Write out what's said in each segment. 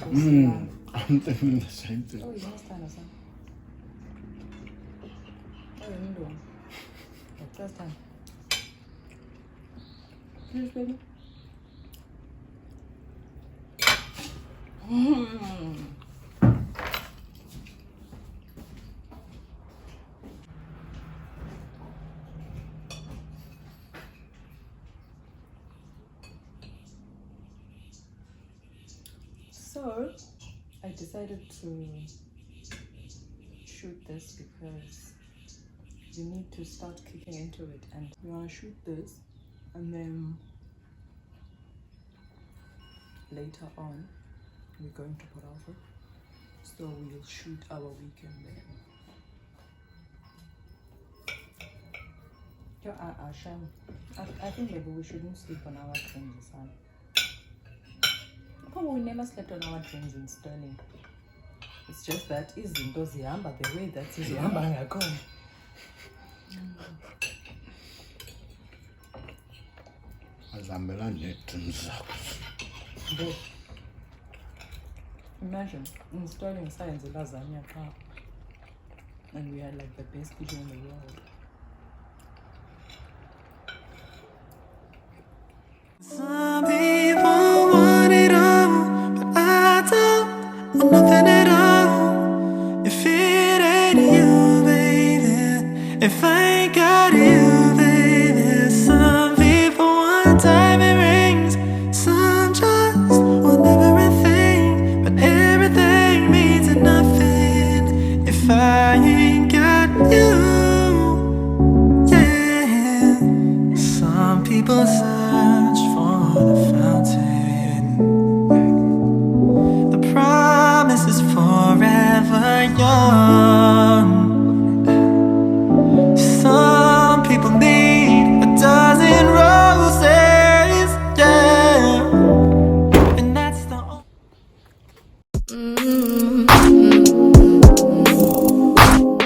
I'm thinking the same thing. Oh, you must stand as well. Oh, you need one. First time. Please, baby. So, I decided to shoot this because you need to start kicking into it, and we want to shoot this, and then later on we're going to put off, so we'll shoot our weekend there. I think maybe we shouldn't sleep on our trains this time. We never slept on our trains in Sterling. It's just that izinto zihamba the way that zihamba ngakhona. Azihambelani needreams zakho. Imagine in Sterling science lasagna car, and we had like the best people in the world. Some people want it all, but I don't want nothing at all. If it ain't you, baby, if I ain't got you, baby. Some people want diamond rings, some just want everything, but everything means nothing if I ain't got you. Yeah, some people search for the fountain. The promise is forever young. Some people need a dozen roses, yeah, and that's the only.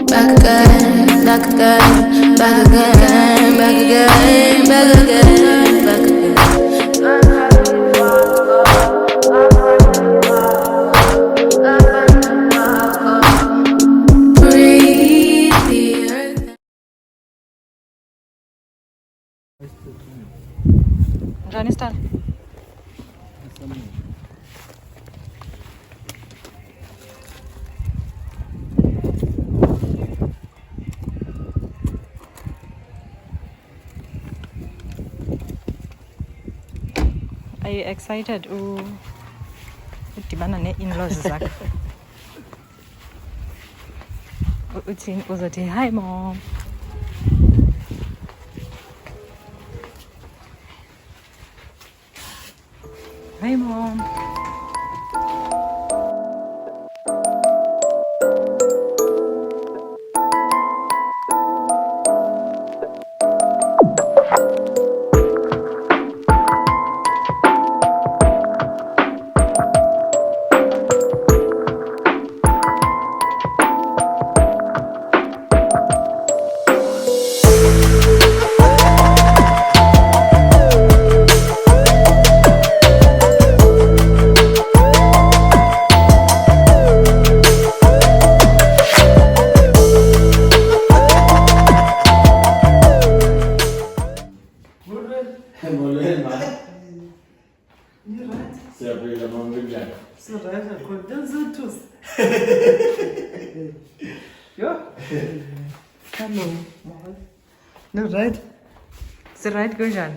Back again, back again, back again, back again, back again, back again. Breathe the earth. Afghanistan. Are you excited? Udibana ne-in-laws zakho. Uthini uzothi hi mom. Hi mom. Hello. No, right? Is it right, Gunjan?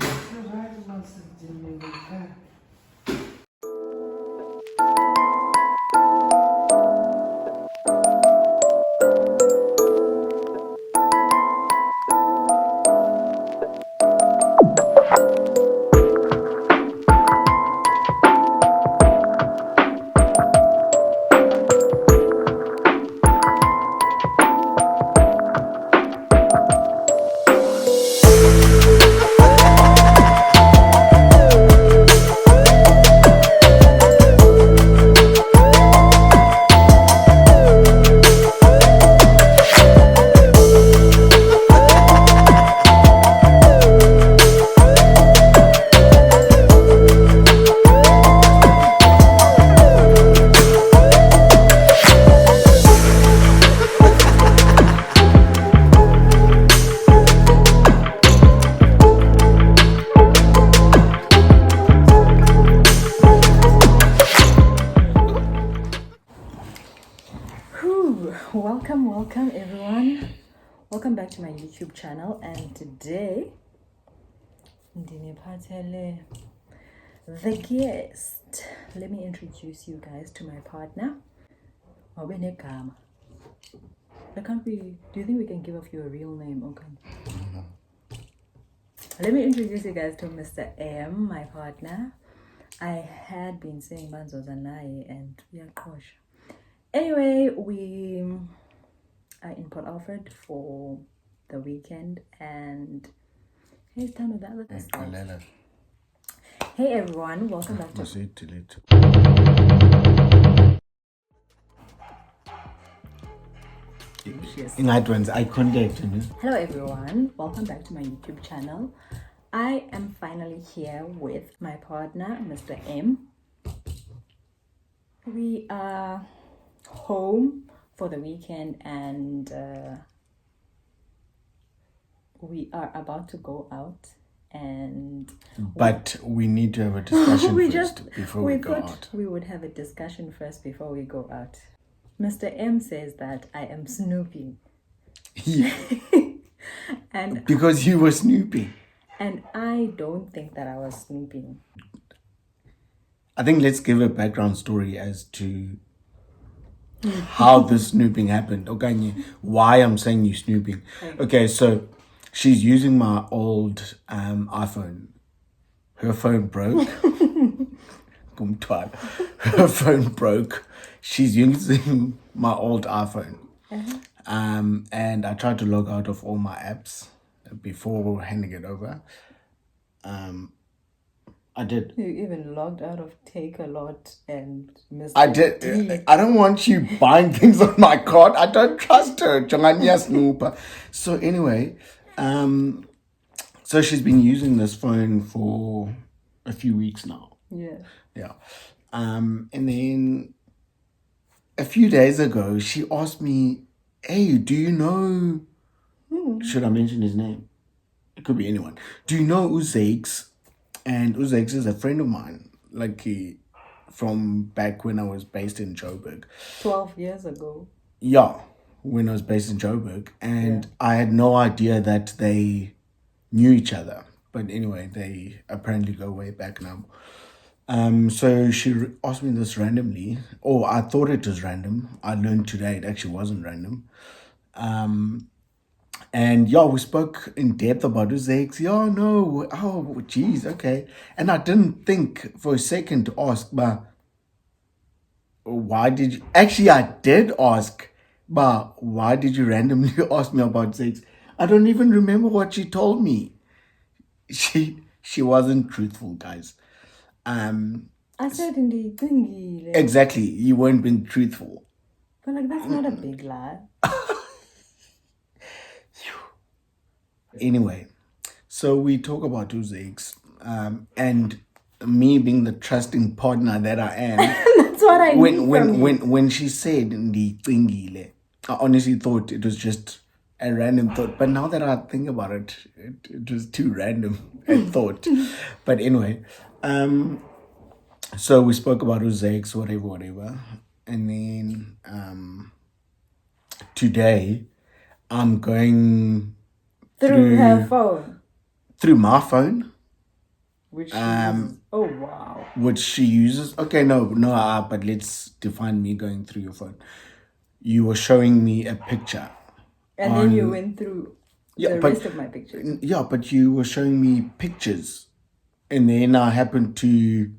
Welcome everyone. Welcome back to my YouTube channel, and today ndiniphathele the guest. Let me introduce you guys to my partner. Awubenegama. Do you think we can give off your real name? Okay. Let me introduce you guys to Mr. M, my partner. I had been saying Banzo Zanai and Yakosha. Anyway, we are in Port Alfred for the weekend, and hey, it's time with that. Hey everyone, welcome back to eye contact. Hello everyone, welcome back to my YouTube channel. I am finally here with my partner, Mr. M. We are home for the weekend, and we are about to go out, but we need to have a discussion before we go out. We would have a discussion first before we go out. Mr. M says that I am snooping. And because you were snooping. And I don't think that I was snooping. I think let's give a background story as to how the snooping happened. Okay, why I'm saying you snooping. Okay, so she's using my old iPhone. Her phone broke. Her phone broke. She's using my old iPhone. And I tried to log out of all my apps before handing it over. I did. You even logged out of Take a Lot and Mr. I did. I don't want you buying things on my card. I don't trust her. Jongania Snooper. So anyway, so she's been using this phone for a few weeks now. Yeah. And then a few days ago, she asked me, hey, do you know... Should I mention his name? It could be anyone. Do you know Uzakes? And Uzakes is a friend of mine, like from back when I was based in Joburg. 12 years ago. Yeah, when I was based in Joburg. And I had no idea that they knew each other. But anyway, they apparently go way back now. So she asked me this randomly. Oh, I thought it was random. I learned today it actually wasn't random. And yeah, we spoke in depth about Uzakes. Yeah, no, oh, geez, okay. And I didn't think for a second to ask, but why did you... Actually, I did ask, but why did you randomly ask me about Uzakes? I don't even remember what she told me. She wasn't truthful, guys. I said in the thingy. Exactly, you weren't being truthful. But like, that's not a big lie. Anyway, so we talk about Uzakes, and me being the trusting partner that I am. That's what I need when she said I honestly thought it was just a random thought. But now that I think about it, it was too random a thought. But anyway, so we spoke about Uzakes, whatever. And then today I'm going through her phone. Through my phone. Which she uses. Oh wow. Which she uses. Okay, no, but let's define me going through your phone. You were showing me a picture. And then you went through the rest of my pictures. Yeah, but you were showing me pictures. And then I happened to...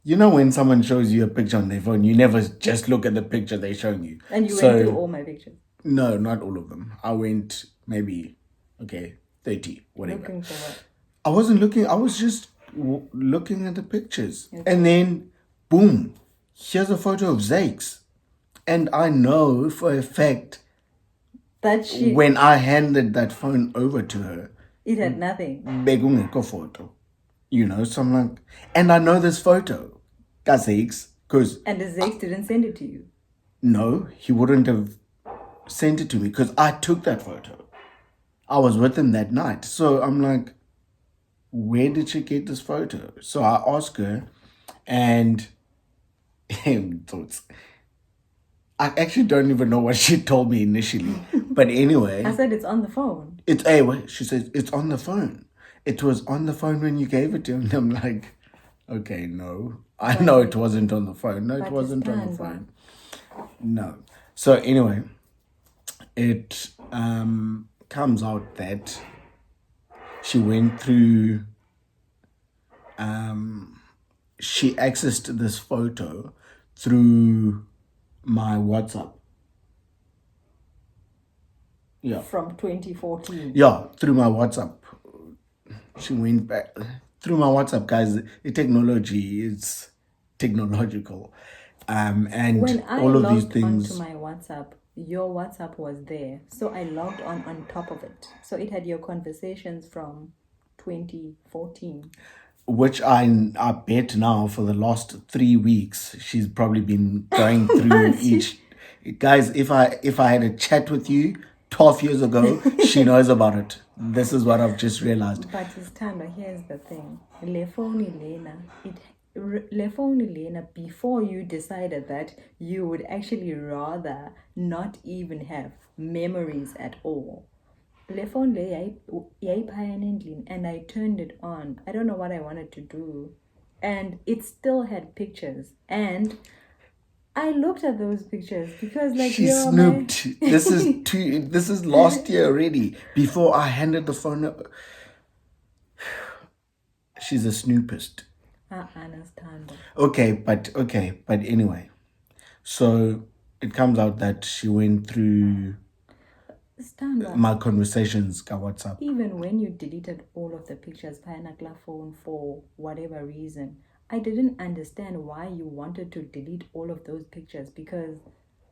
You know when someone shows you a picture on their phone, you never just look at the picture they're showing you. And you went through all my pictures? No, not all of them. I went maybe, 30, whatever. Looking for what? I wasn't looking. I was just looking at the pictures. Okay. And then, boom, here's a photo of Zakes. And I know for a fact that when I handed that phone over to her, it had nothing. Photo. You know, so I'm like, and I know this photo, Zakes, because... And the Zakes didn't send it to you? No, he wouldn't have sent it to me because I took that photo. I was with him that night. So I'm like, where did she get this photo? So I asked her, and I actually don't even know what she told me initially. But anyway. I said it's on the phone. She says, it's on the phone. It was on the phone when you gave it to him. I'm like, okay, no. I know it wasn't on the phone. No, it wasn't on the phone. No. So anyway, it comes out that she went through, she accessed this photo through my WhatsApp. Yeah. From 2014. Yeah, through my WhatsApp. She went back through my WhatsApp, guys. The technology is technological. And when I all of these things. Onto my WhatsApp, your WhatsApp was there. So I logged on top of it. So it had your conversations from 2014. Which I bet now for the last 3 weeks, she's probably been going through each. Guys, if I had a chat with you 12 years ago, she knows about it. This is what I've just realized. But Standa, here's the thing. Le phone Lena, before you decided that you would actually rather not even have memories at all. Le phone and I turned it on. I don't know what I wanted to do. And it still had pictures. And I looked at those pictures because she snooped. This is last year already. Before I handed the phone up. She's a snoopist. I understand. Okay, but anyway. So it comes out that she went through my conversations on WhatsApp. Even when you deleted all of the pictures via Nakla phone for whatever reason, I didn't understand why you wanted to delete all of those pictures because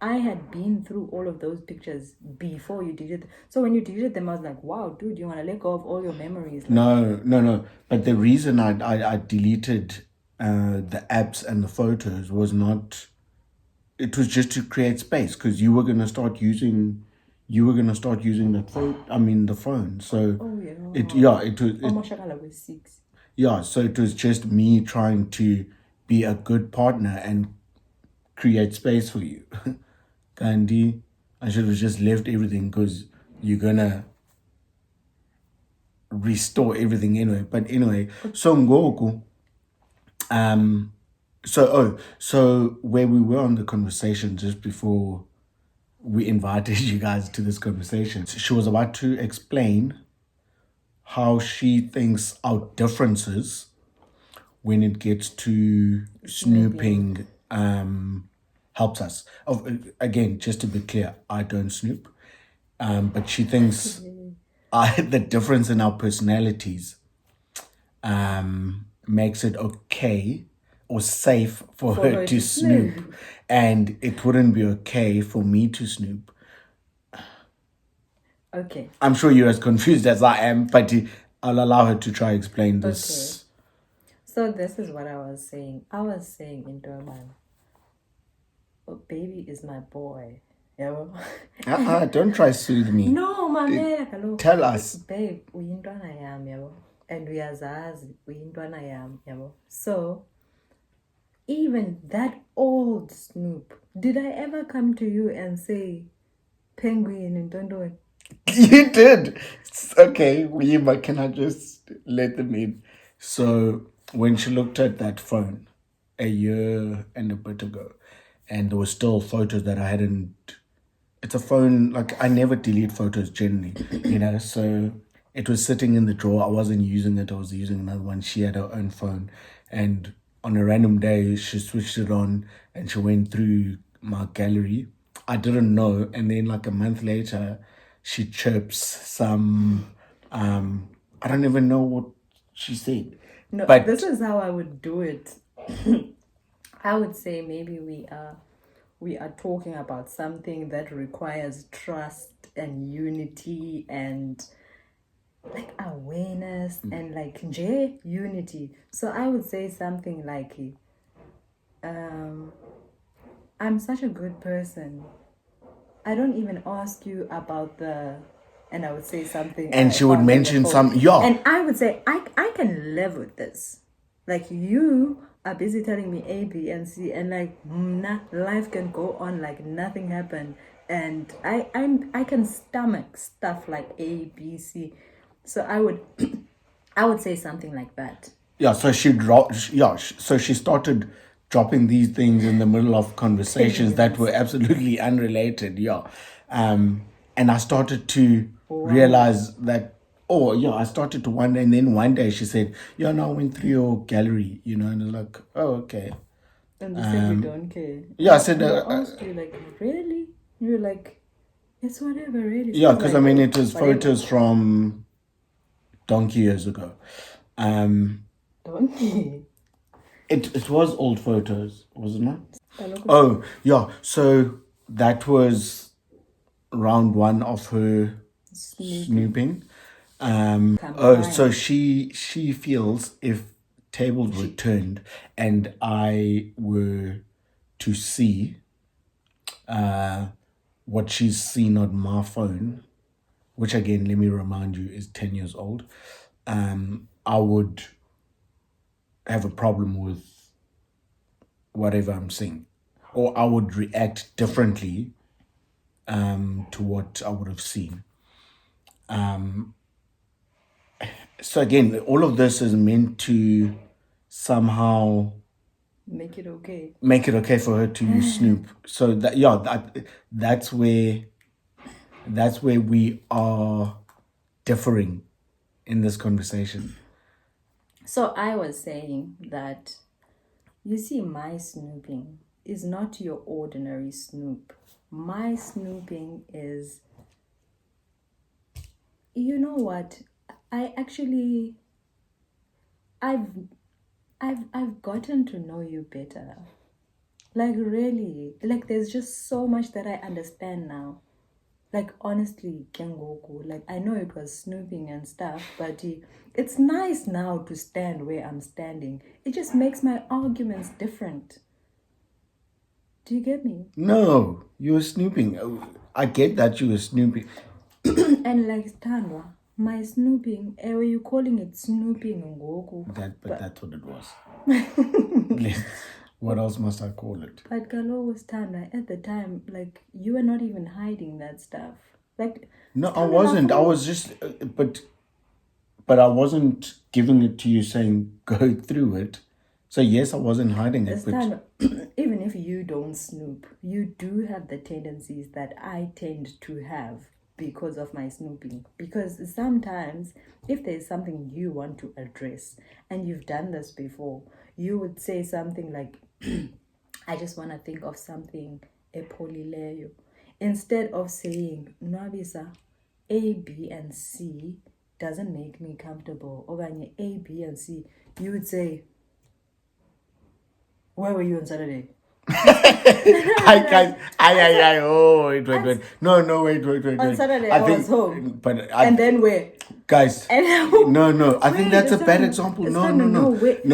I had been through all of those pictures before you deleted. So when you deleted them, I was like, wow, dude, you want to let go of all your memories? No. But the reason I deleted the apps and the photos was not... It was just to create space because you were going to start using that phone. I mean, the phone. So it was 6. Yeah, so it was just me trying to be a good partner and create space for you. Gandhi, I should have just left everything because you're gonna restore everything anyway. But anyway, so Ngoku, so where we were on the conversation just before we invited you guys to this conversation, she was about to explain how she thinks our differences when it gets to snooping helps us. Again, just to be clear, I don't snoop. But she thinks the difference in our personalities makes it okay or safe for her to snoop. And it wouldn't be okay for me to snoop. Okay. I'm sure you're as confused as I am, but I'll allow her to try explain this. Okay. So this is what I was saying. I was saying in Durban, oh, baby is my boy. Yeah? Don't try soothe me. No, mama. Tell us. Babe, uyintwana yam, yabo. And uyazazi, uyintwana yam, yabo. So, even that old Snoop, did I ever come to you and say, penguin and Tondo? You did. Okay, but can I just let them in? So when she looked at that phone a year and a bit ago, and there were still photos that I hadn't... It's a phone, like I never delete photos generally, so it was sitting in the drawer. I wasn't using it. I was using another one. She had her own phone. And on a random day, she switched it on and she went through my gallery. I didn't know. And then like a month later, she chirps some, I don't even know what she said. No, but this is how I would do it. I would say maybe we are talking about something that requires trust and unity and like awareness and like unity. So I would say something like, I'm such a good person. I don't even ask you about and I would say something. And she would mention some, yeah. And I would say, I can live with this. Like, you are busy telling me A, B, and C, and like, life can go on like nothing happened. And I can stomach stuff like A, B, C. So I would I would say something like that. Yeah, so she dropped. Yeah, so she started dropping these things in the middle of conversations that were absolutely unrelated. Yeah, and I started to realize that. Oh, yeah, I started to wonder, and then one day she said, "Yeah, no, I went through your gallery, and I was like, oh, okay." And you said you don't care. Yeah, I said, And I asked you, like, really? You're like, it's whatever, really. yeah, because like, it was photos from donkey years ago. Donkey. It was old photos, was it not? Oh, yeah. So that was round one of her snooping. So she feels if tables were turned and I were to see what she's seen on my phone, which again, let me remind you, is 10 years old, I would have a problem with whatever I'm seeing, or I would react differently to what I would have seen. So again, all of this is meant to somehow make it okay for her to use Snoop. So that's where we are differing in this conversation. So I was saying that, you see, my snooping is not your ordinary snoop. My snooping is, you know what? I've gotten to know you better. Like, really, like, there's just so much that I understand now. Like, honestly, Kengoku, like, I know it was snooping and stuff, but it's nice now to stand where I'm standing. It just makes my arguments different. Do you get me? No, you were snooping. I get that you were snooping. And like, Tanwa, my snooping, were you calling it snooping, Ngoku? That's what it was. What else must I call it? But Galo was Tanwa at the time, like, you were not even hiding that stuff. Like, no, I wasn't. I was just, but I wasn't giving it to you saying go through it. So yes, I wasn't hiding it. But even if you don't snoop, you do have the tendencies that I tend to have because of my snooping. Because sometimes, if there's something you want to address, and you've done this before, you would say something like, I just want to think of something epolileyo. Instead of saying, Nwabisa, A, B, and C doesn't make me comfortable. Or A, B, and C, you would say, where were you on Saturday? Oh, wait. No, wait. On Saturday, I was home. And then where? Guys, no. I think that's a bad example. No. Wait.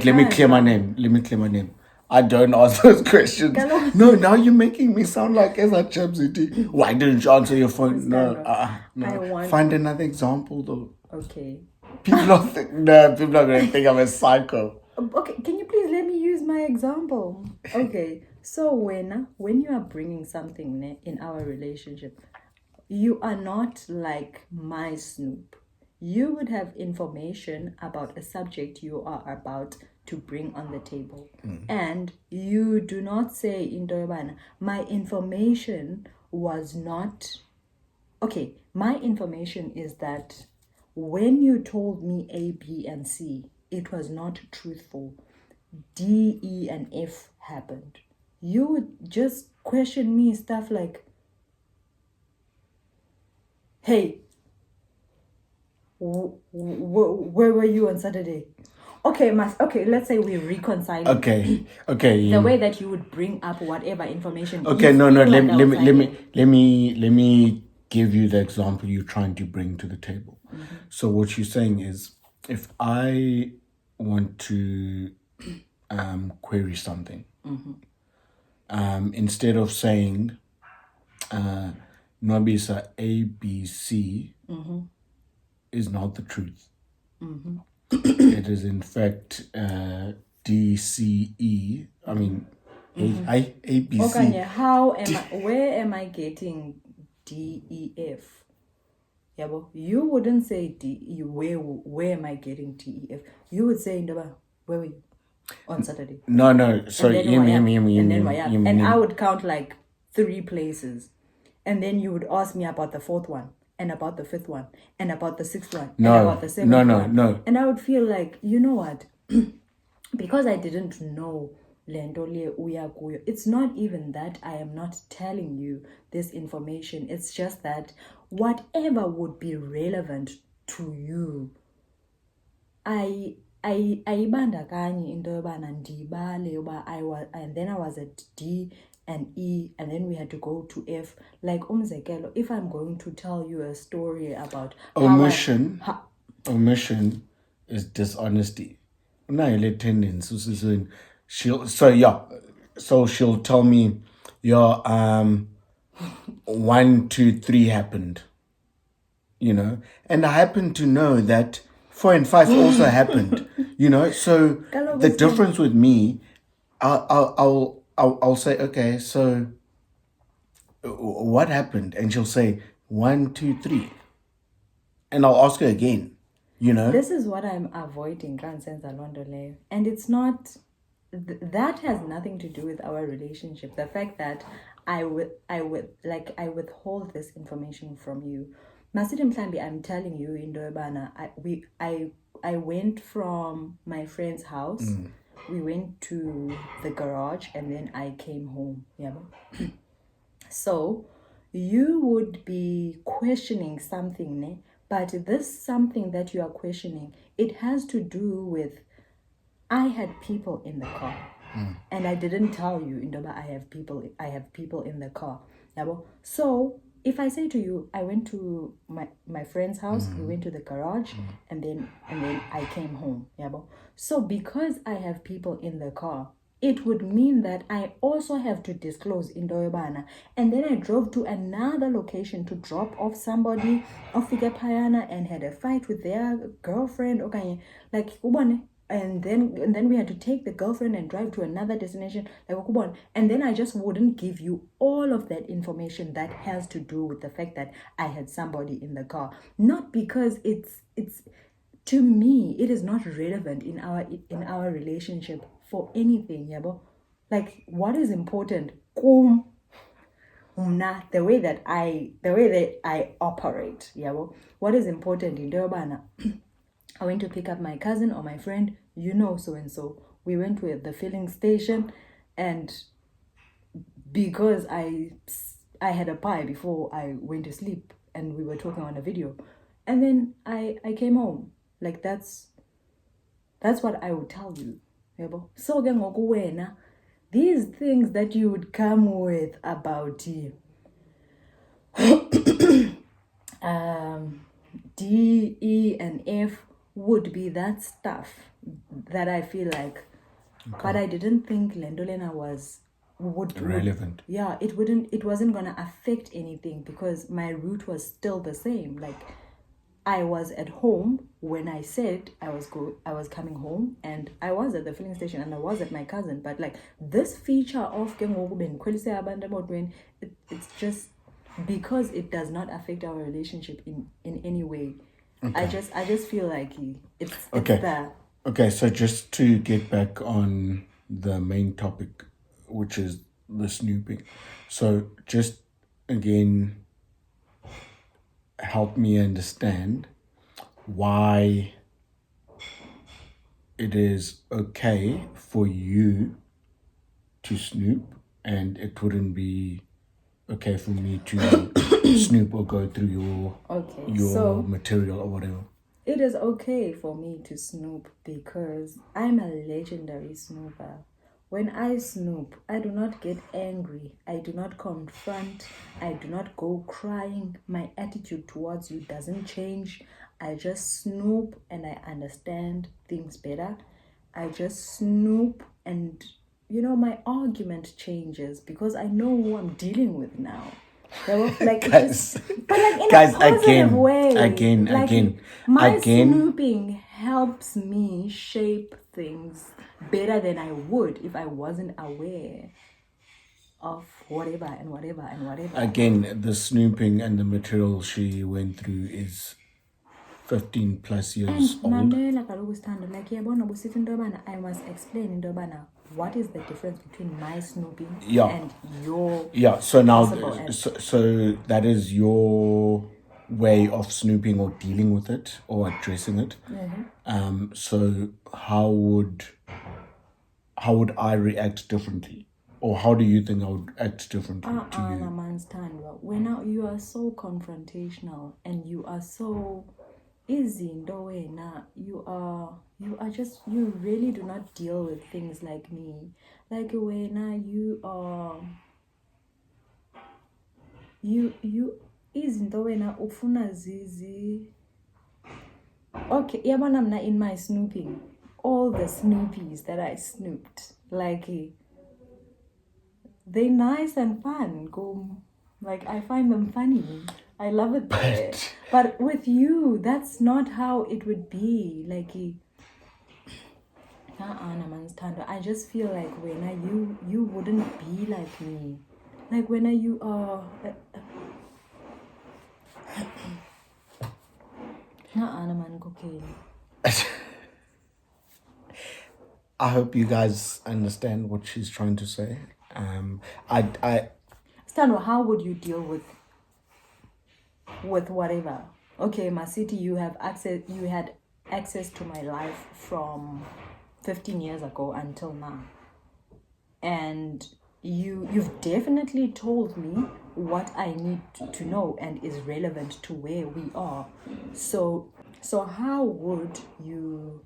Let me clear my name. I don't ask those questions. No, now you're making me sound like Eza Chapsity. Why didn't you answer your phone? No. Find another example though. Okay. People are going to think I'm a psycho. Okay, can you please let me use my example? Okay, so when you are bringing something in our relationship, you are not like my snoop. You would have information about a subject you are about to bring on the table. And you do not say in Doyobana, my information was not... Okay, my information is that when you told me A, B, and C, it was not truthful. D, E, and F happened. You would just question me stuff like, hey, where were you on Saturday? Okay, let's say we reconcile. Okay. The way that you would bring up whatever information. Okay, no. Let me give you the example you're trying to bring to the table. So what you're saying is, if I want to query something, instead of saying Nwabisa ABC is not the truth. it is in fact DCE. I mean, ABC. Okay, where am I getting DEF? Yabo, you wouldn't say D. Where am I getting DEF? You would say, Ndoba, where were you on Saturday? No. So and I would count like 3 places, and then you would ask me about the 4th one, and about the 5th one, and about the 6th one, and about the 7th one. No. And I would feel like, you know what? Because I didn't know Lendole Uyakuyo. It's not even that I am not telling you this information. It's just that whatever would be relevant to you, ayibandakanye into yobana ndibale yoba and then I was at D and E, and then we had to go to F. Like umzekelo, if I'm going to tell you a story about omission is dishonesty. She'll tell me, 1, 2, 3 happened, and I happen to know that 4 and 5 also happened, so the difference with me, I'll say, okay, so what happened? And she'll say 1, 2, 3, and I'll ask her again. This is what I'm avoiding, and it's not. That has nothing to do with our relationship. The fact that I withhold this information from you. Masidim Mhlambi, I'm telling you, in Doebana, I went from my friend's house. We went to the garage, and then I came home. Yeah. So you would be questioning something, ne? But this something that you are questioning, it has to do with, I had people in the car, and I didn't tell you, Indoba, I have people in the car. So if I say to you, I went to my friend's house, we went to the garage, and then I came home. So because I have people in the car, it would mean that I also have to disclose in Doyobana. And then I drove to another location to drop off somebody of Payana and had a fight with their girlfriend. Okay, like and then we had to take the girlfriend and drive to another destination, like, and then I just wouldn't give you all of that information that has to do with the fact that I had somebody in the car. Not because it's to me, it is not relevant in our relationship for anything, like what is important, the way that I operate, what is important in Durban. I went to pick up my cousin or my friend, so and so. We went to the filling station, and because I had a pie before I went to sleep, and we were talking on a video, and then I came home. Like that's what I would tell you. So these things that you would come with about D, E, and F would be that stuff that I feel like, but I didn't think Lendolena would relevant. It wasn't gonna affect anything because my route was still the same. Like I was at home when I said I was coming home, and I was at the filling station, and I was at my cousin. But like this feature of it's just because it does not affect our relationship in any way. Okay. I just feel like it's there. Okay, so just to get back on the main topic, which is the snooping. So just again, help me understand why it is okay for you to snoop and it wouldn't be okay for me to snoop or go through your material or whatever. It is okay for me to snoop because I'm a legendary snooper. When I snoop, I do not get angry. I do not confront. I do not go crying. My attitude towards you doesn't change. I just snoop and I understand things better. I just snoop and, my argument changes because I know who I'm dealing with now. Like Guys, but like in guys, a positive way. again. Snooping helps me shape things better than I would if I wasn't aware of whatever and whatever and whatever. Again, the snooping and the material she went through is 15 plus years and old. Mandela kaloku stand like I must explain into what is the difference between my snooping and your so now so that is your way of snooping or dealing with it or addressing it. So how would I react differently, or how do you think I would act differently to you? When you are so confrontational and you are so easy you are just, you really do not deal with things like me. Like when you are you izinto wena ufuna zizi. Okay, yabona mna in my snooping, all the snoopies that I snooped, like they're nice and fun. Like I find them funny. I love it there. But with you, that's not how it would be. Like I just feel like when you wouldn't be like me. Like when you are I hope you guys understand what she's trying to say. Stano, how would you deal with whatever? Okay, my city, you had access to my life from 15 years ago until now. And you've definitely told me what I need to know and is relevant to where we are. So how would you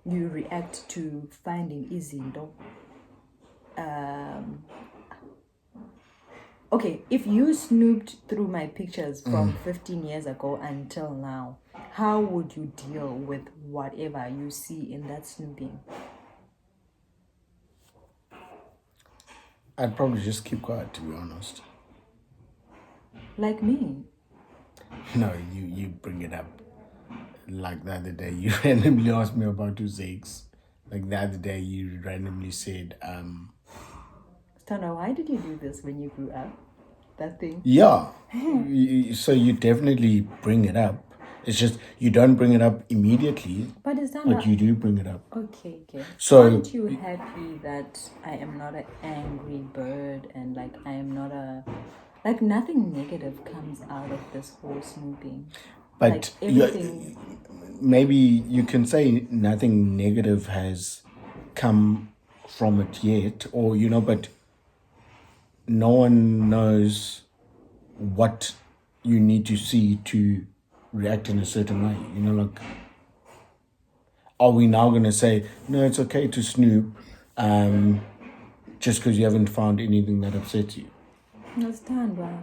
react to finding izinto? Okay, if you snooped through my pictures from 15 years ago until now, how would you deal with whatever you see in that snooping? I'd probably just keep quiet, to be honest. Like me? No, you bring it up. Like the other day, you randomly asked me about 2 eggs. Like the other day, you randomly said, Stana, why did you do this when you grew up? That thing? Yeah. So you definitely bring it up. It's just you don't bring it up immediately, but you do bring it up. Okay. So aren't you happy that I am not an angry bird and like I am not like nothing negative comes out of this whole snooping? But like everything. Maybe you can say nothing negative has come from it yet, or but no one knows what you need to see to react in a certain way. Like, are we now going to say, no, it's okay to snoop just because you haven't found anything that upsets you? Understand, right?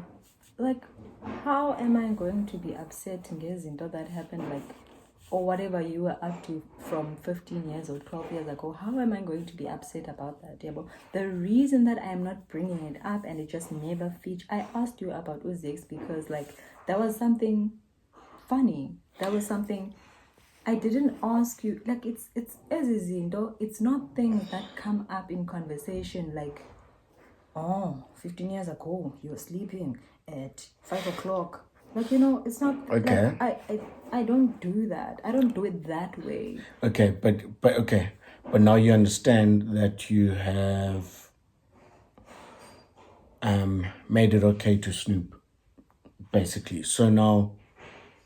Like, how am I going to be upset ngezinto that happened, like, or whatever you were up to from 15 years or 12 years ago? How am I going to be upset about that? The reason that I am not bringing it up and it just never featured, I asked you about Uzix because, like, that was something funny. That was something I didn't ask you. Like, it's ezizinto. It's not things that come up in conversation like, oh, 15 years ago, you were sleeping at 5 o'clock. Like, it's not okay. Like, I don't do that. I don't do it that way. Okay, but now you understand that you have made it okay to snoop, basically. So now,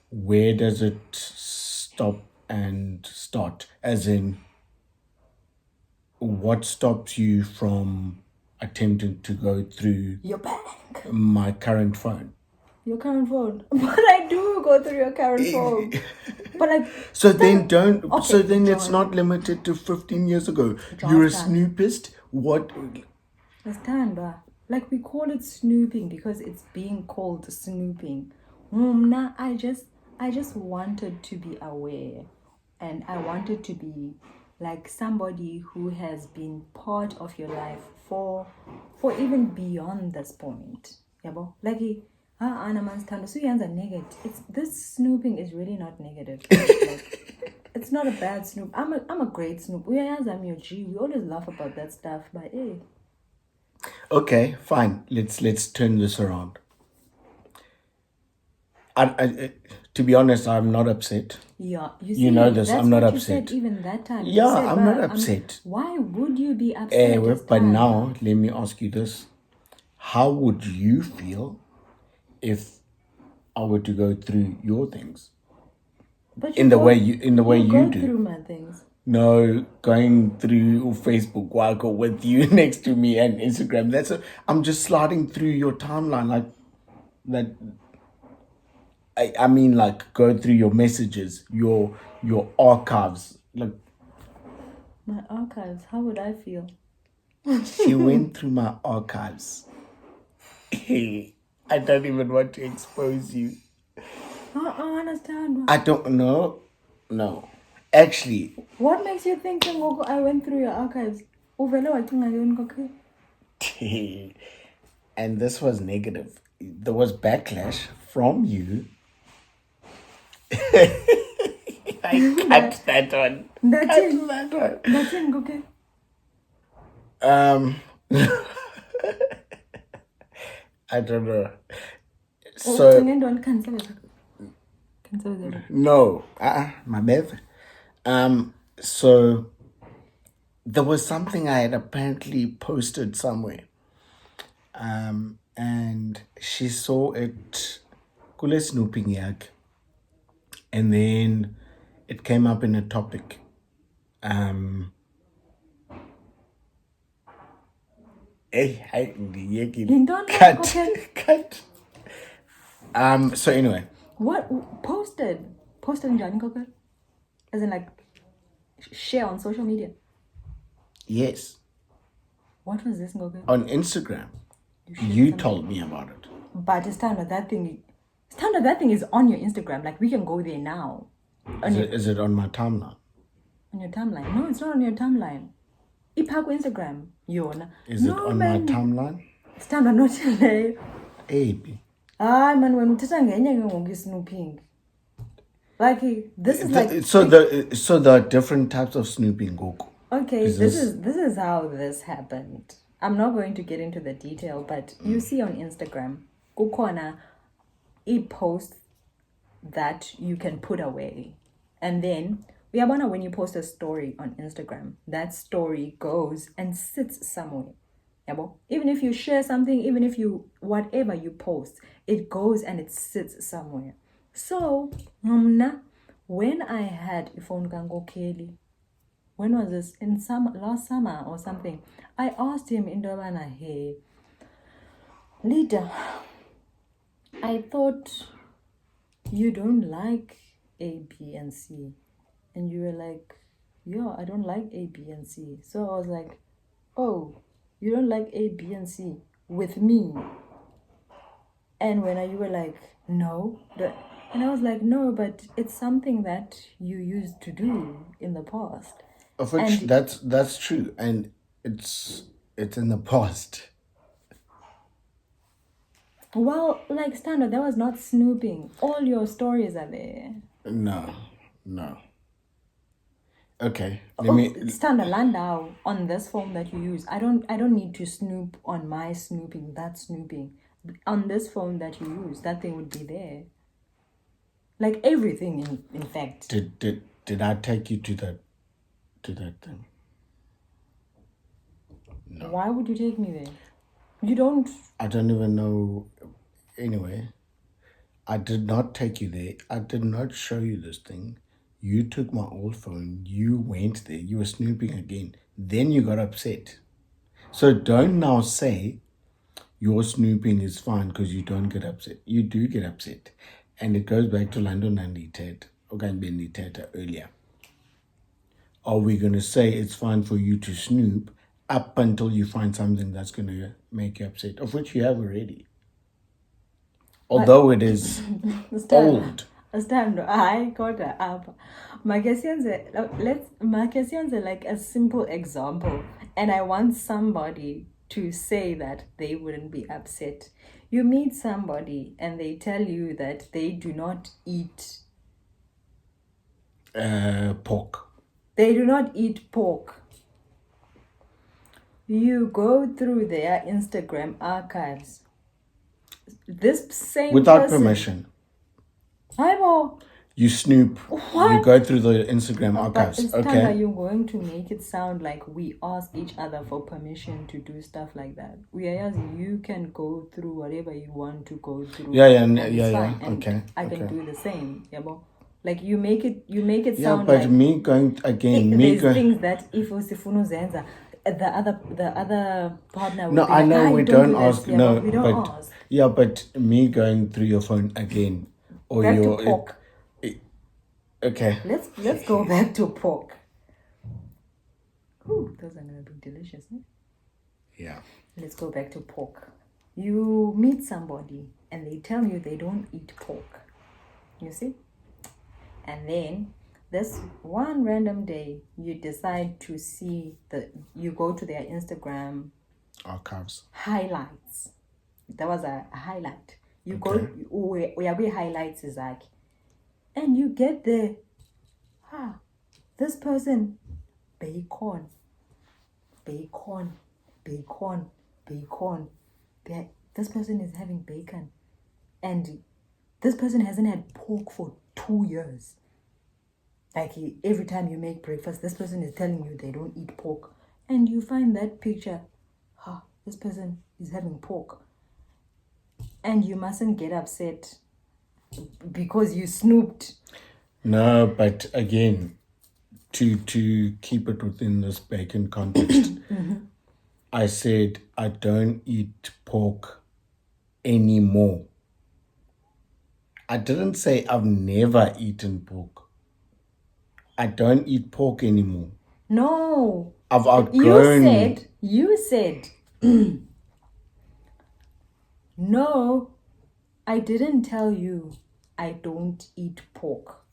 where does it stop and start? As in, what stops you from attempting to go through your bank, my current phone? Your current phone? But I do go through your current phone. But like, so then don't. Okay, so then John, it's not limited to 15 years ago. John, you're a snoopist. What? Understand, like we call it snooping because it's being called snooping. I just wanted to be aware, and I wanted to be like somebody who has been part of your life for even beyond this point. Yabo. Like Anna Manstando, so you're negative. This snooping is really not negative. It's not a bad snoop. I'm a great snoop. I'm your G. We always laugh about that stuff, but hey. Okay, fine. Let's turn this around. To be honest, I'm not upset. Yeah, you know this. I'm not upset. Said even that time. Yeah, I'm not upset. Why would you be upset? But now let me ask you this: how would you feel if I were to go through your things? But in the way you go do. Through my things. No, going through Facebook while I go with you next to me and Instagram. I'm just sliding through your timeline like that. I mean, like, go through your messages, your archives. Like, my archives. How would I feel? She went through my archives. I don't even want to expose you. I understand. I don't know. No. Actually. What makes you think I went through your archives? And this was negative. There was backlash from you. I cut that one. That's it. That's it, okay. I don't know. So no, my bad. So there was something I had apparently posted somewhere. And she saw it kule snooping yak. And then it came up in a topic. Cut. So anyway. What posted in Johnny Cocker? As in like share on social media? Yes. What was this, Ngoke? On Instagram. You told me about it. But standard that thing is on your Instagram. Like we can go there now. Is it on my timeline? On your timeline? No, it's not on your timeline. Ipaku Instagram. Is it on my timeline? Standard not today. Hey. Man, when we snooping. Like this is like so there are different types of snooping, Goku. Okay, this is how this happened. I'm not going to get into the detail, but you see on Instagram, Kukona, a post that you can put away. And then, when you post a story on Instagram, that story goes and sits somewhere. Even if you share something, even if whatever you post, it goes and it sits somewhere. So, when I had Bhut Nkokheli, when was this? Last summer or something. I asked him in Dobana, hey, leader, I thought you don't like A, B, and C. And you were like, yeah, I don't like A, B, and C. So I was like, oh, you don't like A, B, and C with me. And when you were like, no. And I was like, no, but it's something that you used to do in the past. Of which that's true, and it's in the past. Well, like standard, that was not snooping. All your stories are there. No. Okay, standard Landau on this phone that you use. I don't need to snoop on my snooping. That's snooping. On this phone that you use, that thing would be there. Like everything, in fact. Did I take you to that thing? No. Why would you take me there? You don't. I don't even know. Anyway, I did not take you there. I did not show you this thing. You took my old phone. You went there. You were snooping again. Then you got upset. So don't now say your snooping is fine because you don't get upset. You do get upset. And it goes back to London and Ted, earlier. Are we going to say it's fine for you to snoop up until you find something that's going to make you upset, of which you have already? Although it is old. I got it up. My questions are like a simple example. And I want somebody to say that they wouldn't be upset. You meet somebody and they tell you that they do not eat pork. They do not eat pork. You go through their Instagram archives. This same Without person, permission. Bible. You snoop. What? You go through the Instagram archives. But Okay. are you going to make it sound like we ask each other for permission to do stuff like that? We are asking, you can go through whatever you want to go through. Yeah. And Okay. I can do the same. Yeah, but like you make it sound but like me going again. there's things that if Usifunu Zenza, the other partner would No, be I like, know we don't don't do this." ask. Yeah, No, but we don't ask. Yeah, but me going through your phone again, or Back your to pork. okay. Let's go back to pork. Ooh, those are gonna be delicious, eh? Yeah. Let's go back to pork. You meet somebody and they tell you they don't eat pork. You see? And then this one random day you decide to see you go to their Instagram Archives. highlights. That was a highlight. You go where highlights is like, and you get the this person bacon. This person is having bacon, and this person hasn't had pork for 2 years. Like every time you make breakfast, this person is telling you they don't eat pork, and you find that picture. This person is having pork, and you mustn't get upset because you snooped. No, but again, to keep it within this bacon context, I said I don't eat pork anymore. I didn't say I've never eaten pork. I don't eat pork anymore. No. I've outgrown. You said, no, I didn't tell you I don't eat pork.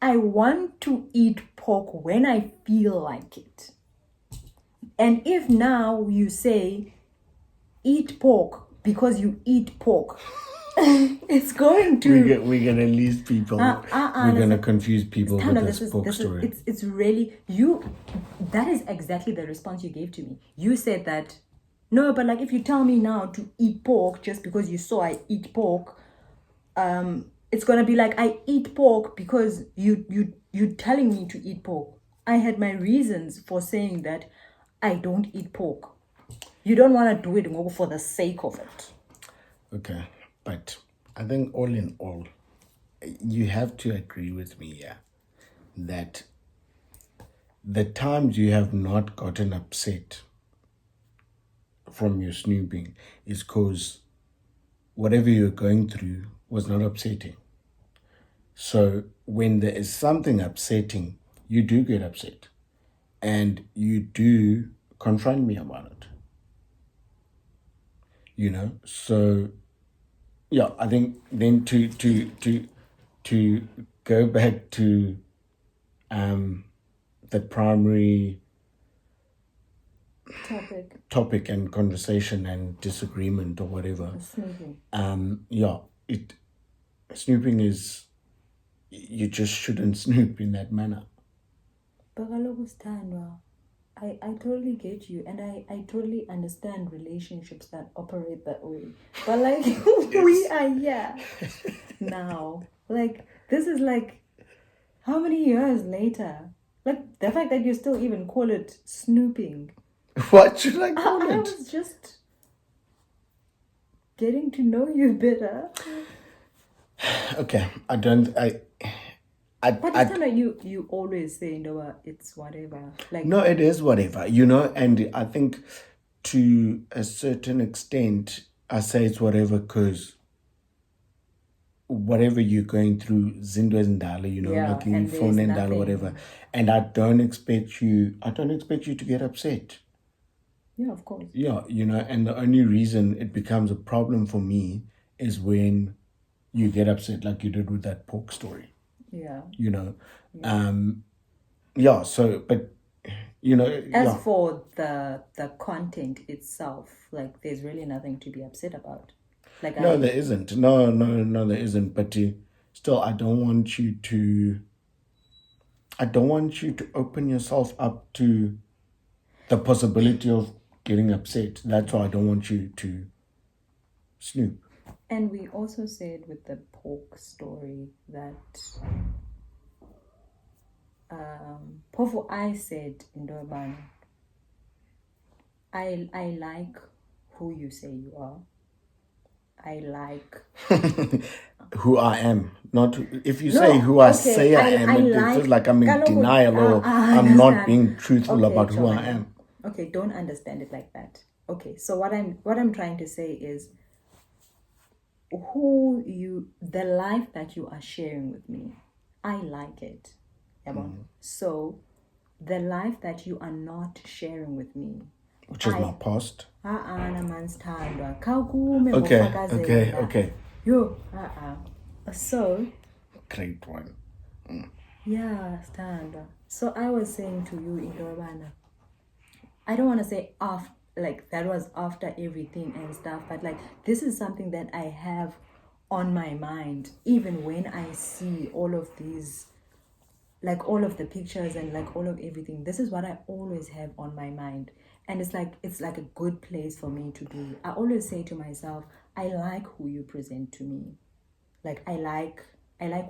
I want to eat pork when I feel like it. And if now you say, eat pork because you eat pork, it's going to... We're going to lose people. We're going to confuse people with this pork story. It's really... That is exactly the response you gave to me. You said that, no, but like if you tell me now to eat pork just because you saw I eat pork, it's gonna be like I eat pork because you telling me to eat pork. I had my reasons for saying that I don't eat pork. You don't want to do it for the sake of it. Okay, but I think all in all, you have to agree with me here that the times you have not gotten upset from your snooping is because whatever you're going through was not upsetting. So when there is something upsetting, you do get upset and you do confront me about it. You know, so yeah, I think then to go back to the primary topic and conversation and disagreement or whatever. Snooping. Snooping is, you just shouldn't snoop in that manner. But I totally get you, and I totally understand relationships that operate that way. But like we are here now. Like this is like how many years later? Like the fact that you still even call it snooping. What should I call it? I was just getting to know you better. Okay, but it's kind of you always say, no, it's whatever. Like no, it is whatever, you know. And I think to a certain extent, I say it's whatever because whatever you're going through, Zindo Ndala, you know, like you phone Ndala, whatever. And I don't expect you to get upset. Yeah, of course. Yeah, you know, and the only reason it becomes a problem for me is when you get upset like you did with that pork story. Yeah. You know. Yeah, so, but As for the content itself, like there's really nothing to be upset about. Like there isn't. No, there isn't. But still, I don't want you to open yourself up to the possibility of getting upset. That's why I don't want you to snoop. And we also said with the pork story that Pofu, I said in Durban, I like who you say you are. I like who I am. Not if you say who I say I am, it feels like I'm in denial or I'm not being truthful about who I am. Okay, don't understand it like that. Okay, so what I'm trying to say is the life that you are sharing with me, I like it. So the life that you are not sharing with me, which is my past. Okay. So great one. Yeah, stand. So I was saying to you in Durban, I don't want to say after, like that was after everything and stuff, but like this is something that I have on my mind even when I see all of these, like all of the pictures and like all of everything. This is what I always have on my mind, and it's like a good place for me to be. I always say to myself, I like who you present to me. Like I like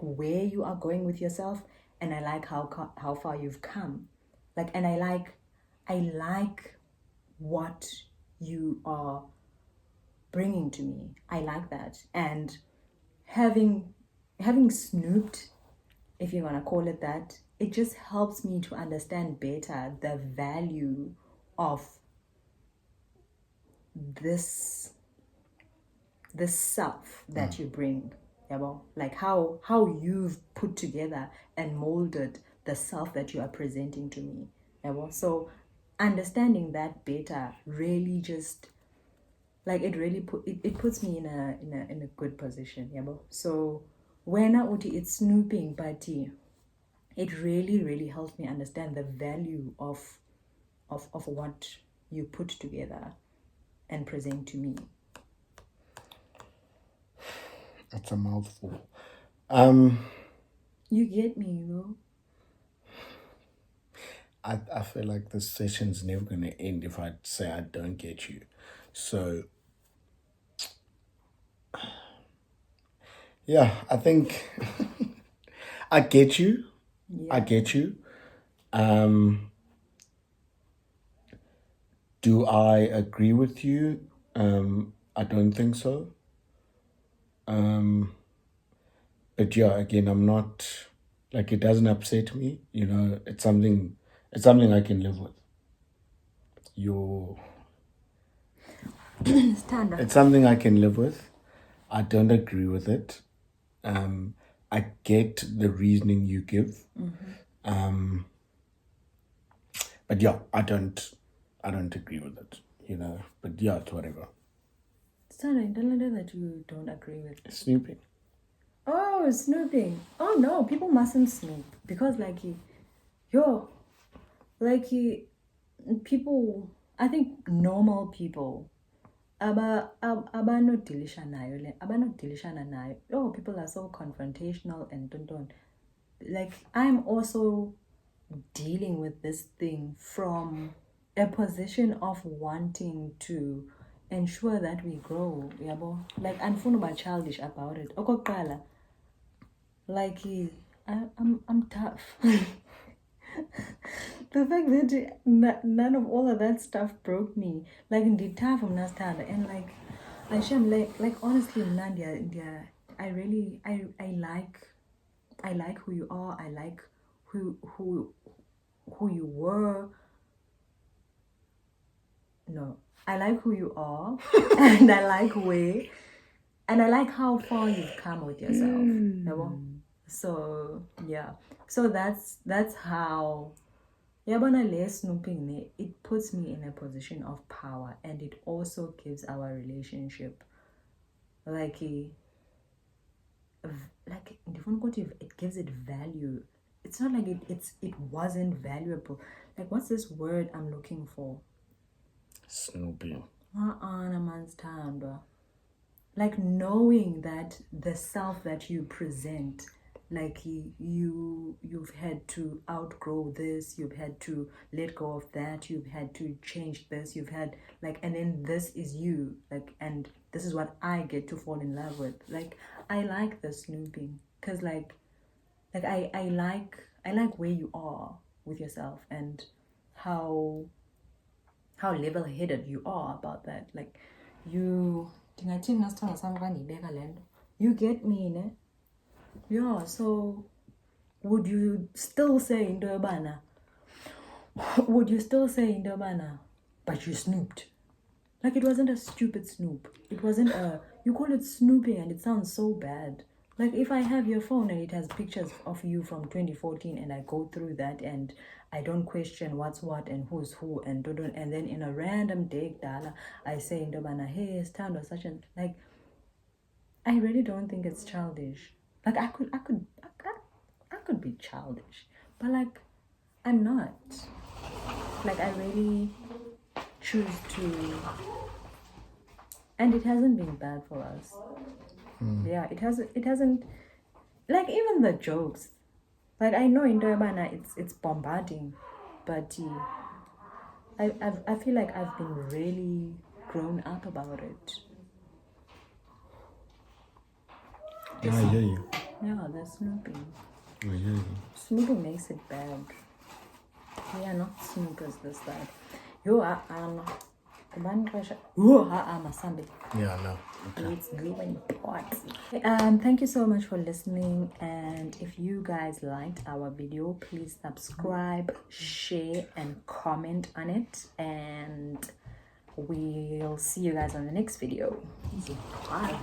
where you are going with yourself, and I like how far you've come. Like, and I like what you are bringing to me. I like that. And having snooped, if you want to call it that, it just helps me to understand better the value of this self that you bring. Like how you've put together and molded the self that you are presenting to me. So understanding that better really just like it puts me in a good position. So when it's snooping, but it really helps me understand the value of what you put together and present to me. That's a mouthful. You get me, I feel like this session's never going to end if I say I don't get you. So, yeah, I think I get you. Yeah. I get you. Do I agree with you? I don't think so. But yeah, again, I'm not like it doesn't upset me. It's something I can live with. It's something I can live with. I don't agree with it. I get the reasoning you give. But yeah, I don't agree with it. But yeah, it's whatever. Sandra, don't let that you don't agree with snooping. Oh, snooping. Oh no, people mustn't snoop because people, I think normal people abanodilishana nayo. Oh, people are so confrontational and don't. Like I'm also dealing with this thing from a position of wanting to ensure that we grow. Like I'm not childish about it. Okokuqala, like I'm tough. The fact that none of all of that stuff broke me. Like in the tough from Nastanda, and like honestly, India, I like who you are. I like who you were. No, I like who you are, and I like where, and I like how far you've come with yourself. So yeah, so that's how. Snooping, it puts me in a position of power, and it also gives our relationship it gives it value. It's not like it wasn't valuable. like, what's this word I'm looking for? Snooping. Like knowing that the self that you present, like you've had to outgrow this, you've had to let go of that, you've had to change this, you've had like, and then this is you, like, and this is what I get to fall in love with. Like, I like the snooping because like I like where you are with yourself and how level-headed you are about that. Like, you get me, ne? Yeah, so would you still say into Urbana? Would you still say into Urbana? But you snooped. Like, it wasn't a stupid snoop. It wasn't a, you call it snooping and it sounds so bad. Like, if I have your phone and it has pictures of you from 2014 and I go through that and I don't question what's what and who's who and then in a random day, I say into Urbana, hey, stand or such and like, I really don't think it's childish. Like, I could be childish, but like, I'm not. Like, I really choose to, and it hasn't been bad for us. Yeah, it hasn't. Like, even the jokes. Like, I know in Durban it's bombarding, but I feel like I've been really grown up about it. Yeah, I hear you. Yeah, the snooping. I hear you. Snooping makes it bad. We are not snoopers this side. You are Masambi. Yeah, no. Okay. It's going pot. Thank you so much for listening, and if you guys liked our video, please subscribe, share and comment on it, and we'll see you guys on the next video. Bye.